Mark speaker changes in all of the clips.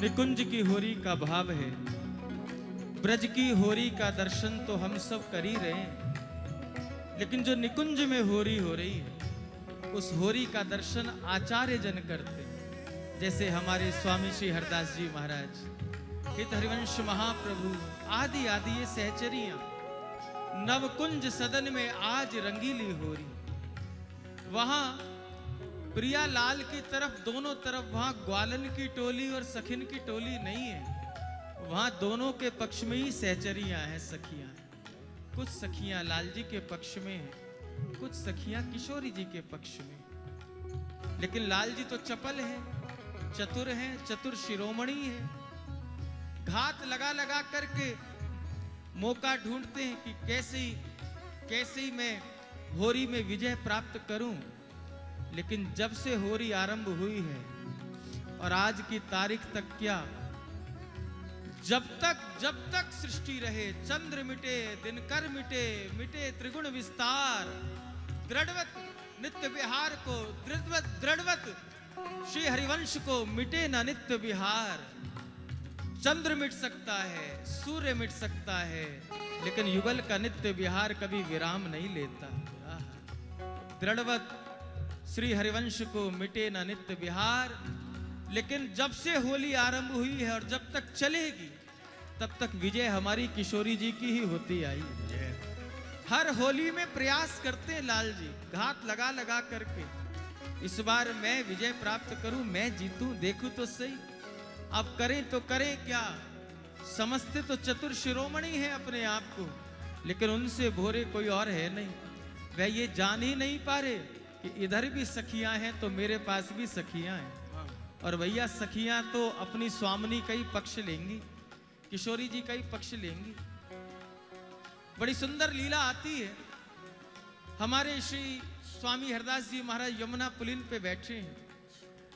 Speaker 1: निकुंज की होरी का भाव है। ब्रज की होरी का दर्शन तो हम सब कर ही रहे हैं, लेकिन जो निकुंज में होरी हो रही है उस होरी का दर्शन आचार्य जन करते हैं। जैसे हमारे स्वामी श्री हरदास जी महाराज, हित हरिवंश महाप्रभु आदि आदि ये सहचरियां नवकुंज सदन में आज रंगीली होरी। वहां प्रिया लाल की तरफ दोनों तरफ वहां ग्वालन की टोली और सखिन की टोली नहीं है, वहां दोनों के पक्ष में ही सहचरियां हैं, सखियां हैं। कुछ सखियां लाल जी के पक्ष में हैं, कुछ सखियां किशोरी जी के पक्ष में। लेकिन लाल जी तो चपल हैं, चतुर हैं, चतुर शिरोमणि हैं। घात लगा लगा करके मौका ढूंढते हैं कि कैसे ही मैं होरी में विजय प्राप्त करूं। लेकिन जब से होरी आरंभ हुई है और आज की तारीख तक क्या, जब तक सृष्टि रहे, चंद्र मिटे, दिनकर मिटे, मिटे त्रिगुण विस्तार, दृढ़वत नित्य विहार को, दृढ़वत श्री हरिवंश को मिटे ना नित्य विहार। चंद्र मिट सकता है, सूर्य मिट सकता है, लेकिन युगल का नित्य विहार कभी विराम नहीं लेता। दृढ़वत श्री हरिवंश को मिटे ना नित्य विहार। लेकिन जब से होली आरंभ हुई है और जब तक चलेगी तब तक विजय हमारी किशोरी जी की ही होती आई है। हर होली में प्रयास करते हैं लाल जी, घात लगा लगा करके, इस बार मैं विजय प्राप्त करूं, मैं जीतूं, देखूं तो सही। अब करें तो करें क्या, समझते तो चतुर शिरोमणि है अपने आप को, लेकिन उनसे भोरे कोई और है नहीं। वह ये जान ही नहीं पा रहे कि इधर भी सखियां हैं तो मेरे पास भी सखियां हैं। और भैया सखियां तो अपनी स्वामिनी का ही पक्ष लेंगी, किशोरी जी का ही पक्ष लेंगी। बड़ी सुंदर लीला आती है। हमारे श्री स्वामी हरदास जी महाराज यमुना पुलिन पे बैठे हैं,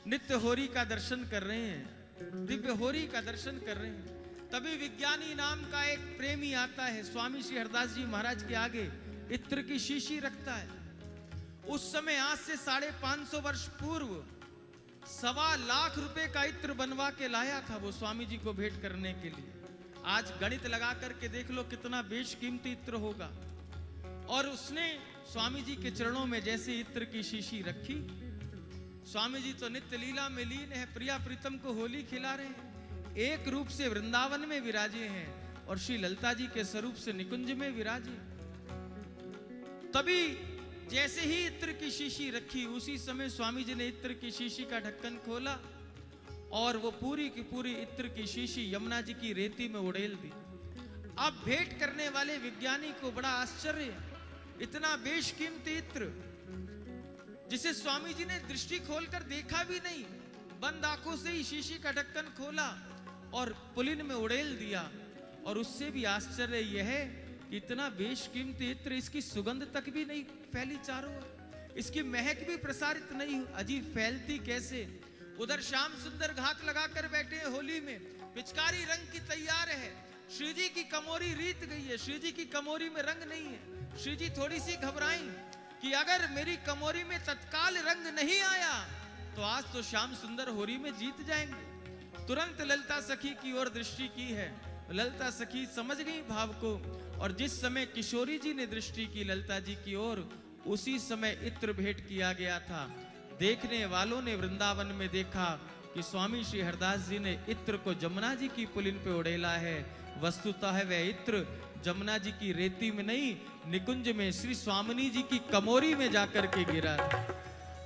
Speaker 1: नित्य होरी का दर्शन कर रहे हैं, दिव्य होरी का दर्शन कर रहे हैं। तभी विज्ञानी नाम का एक प्रेमी आता है, स्वामी श्री हरदास जी महाराज के आगे इत्र की शीशी रखता है। उस समय आज से 550 वर्ष पूर्व 1.25 लाख रुपए का इत्र बनवा के लाया था वो स्वामी जी को भेंट करने के लिए। आज गणित लगा करके देख लो कितना बेशकीमती इत्र होगा। और उसने स्वामी जी के चरणों में जैसे इत्र की शीशी रखी, स्वामी जी तो नित्य लीला में लीन है, प्रिया प्रीतम को होली खिला रहे हैं, एक रूप से वृंदावन में विराजे हैं और श्री ललिता जी के स्वरूप से निकुंज में विराजे। तभी जैसे ही इत्र की शीशी रखी, उसी समय स्वामी जी ने इत्र की शीशी का ढक्कन खोला और वो पूरी की पूरी इत्र की शीशी यमुना जी की रेती में उड़ेल दी। अब भेंट करने वाले विज्ञानी को बड़ा आश्चर्य, इतना बेशकीमती इत्र जिसे स्वामी जी ने दृष्टि खोलकर देखा भी नहीं, बंद आंखों से ही शीशी का ढक्कन खोला और पुलिन में उड़ेल दिया। और उससे भी आश्चर्य यह है कि इतना बेशकीमती इत्र, इसकी सुगंध तक भी नहीं फैली चारों ओर, इसकी महक भी प्रसारित नहीं, अजीब फैलती कैसे। उधर श्याम सुंदर घात लगाकर बैठे हैं होली में, पिचकारी रंग की तैयार है, श्री जी की कमोरी रीत गई है, श्री जी की कमोरी में रंग नहीं है। श्री जी थोड़ी सी घबराई कि अगर मेरी कमोरी में तत्काल रंग नहीं आया तो आज तो श्याम सुंदर होरी में जीत जाएंगे। तुरंत ललिता सखी की ओर दृष्टि की है, ललिता सखी समझ गई भाव को, और जिस समय किशोरी जी ने दृष्टि की ललिता जी की ओर, उसी समय इत्र भेंट किया गया था। देखने वालों ने वृंदावन में देखा कि स्वामी श्री हरदास जी ने इत्र को जमुना जी की पुलिन पे उड़ेला है। वस्तुतः है वह इत्र जमुना जी की रेती में नहीं, निकुंज में श्री स्वामिनी जी की कमोरी में जाकर के गिरा।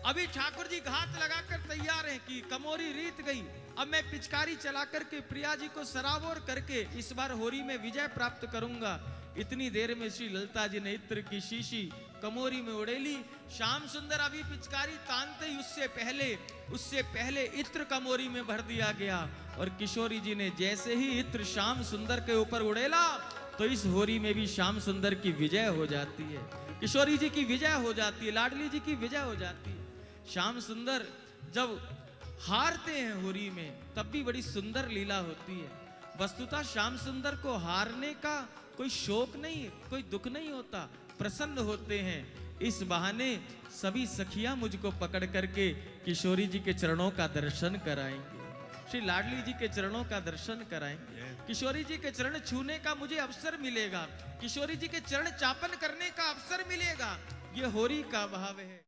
Speaker 1: अभी ठाकुर जी घात लगाकर तैयार हैं कि कमोरी रीत गई, अब मैं पिचकारी चला करके प्रिया जी को सराबोर करके इस बार होरी में विजय प्राप्त करूंगा। इतनी देर में श्री ललिता जी ने इत्र की शीशी कमोरी में उड़ेली। श्याम सुंदर अभी पिचकारी तानते ही उससे पहले इत्र कमोरी में भर दिया गया। और किशोरी जी ने जैसे ही इत्र श्याम सुंदर के ऊपर उड़ेला तो इस होरी में भी श्याम सुंदर की विजय हो जाती है, किशोरी जी की विजय हो जाती है, लाडली जी की विजय हो जाती है। श्याम सुंदर जब हारते हैं होरी में तब भी बड़ी सुंदर लीला होती है। वस्तुतः श्याम सुंदर को हारने का कोई शोक नहीं, कोई दुख नहीं होता, प्रसन्न होते हैं। इस बहाने सभी सखियां मुझको पकड़ करके किशोरी जी के चरणों का दर्शन कराएंगे। श्री लाडली जी के चरणों का दर्शन कराएंगे। किशोरी जी के चरण छूने का मुझे अवसर मिलेगा, किशोरी जी के चरण चापन करने का अवसर मिलेगा। ये होरी का भाव है।